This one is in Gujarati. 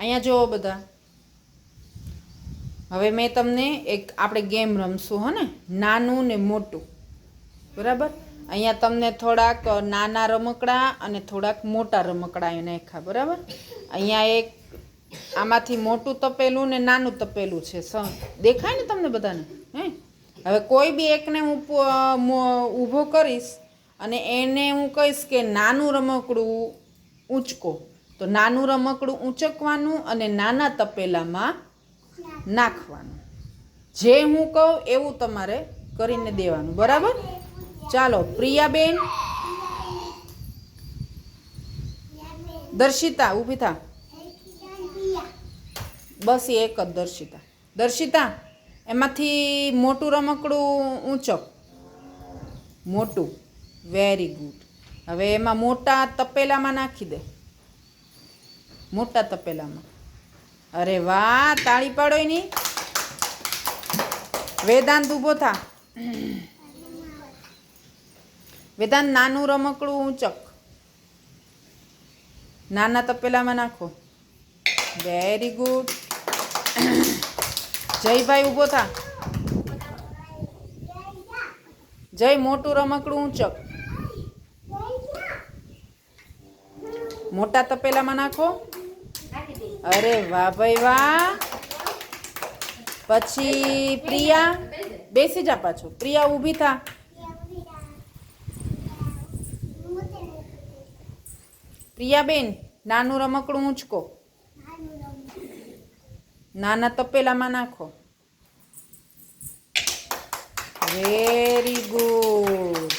અહીંયા જુઓ બધા. હવે મેં તમને એક આપણે ગેમ રમશું હો ને, નાનું ને મોટું, બરાબર. અહીંયા તમને થોડાક નાના રમકડા અને થોડાક મોટા રમકડા એ નાખ્યા, બરાબર. અહીંયા એક આમાંથી મોટું તપેલું ને નાનું તપેલું છે, દેખાય ને તમને બધાને? હે, હવે કોઈ બી એકને હું ઊભો કરીશ અને એને હું કહીશ કે નાનું રમકડું ઊંચકો, તો નાનું રમકડું ઊંચકવાનું અને નાના તપેલામાં નાખવાનું. જે હું કહું એવું તમારે કરીને દેવાનું, બરાબર. ચાલો પ્રિયાબેન, દર્શિતા ઊભી થા. બસ એક જ દર્શિતા. દર્શિતા, એમાંથી મોટું રમકડું ઊંચક. મોટું, વેરી ગુડ. હવે એમાં મોટા તપેલામાં નાખી દે, મોટા તપેલામાં. અરે વાહ, તાળી પાડો એની. વેદાંત ઊભો થા. વેદાંત, નાનું રમકડું ઊંચક, નાના તપેલામાં નાખો. Very good. જયભાઈ ઊભો થા. જય, મોટું રમકડું ઊંચક, મોટા તપેલામાં નાખો. અરે વાહ ભાઈ વાહ. પછી પ્રિયા, બેસી જા પાછો. પ્રિયા ઊભી થા. પ્રિયાબેન, નાનું રમકડું ઊંચકો, નાના તપેલામાં નાખો. Very good.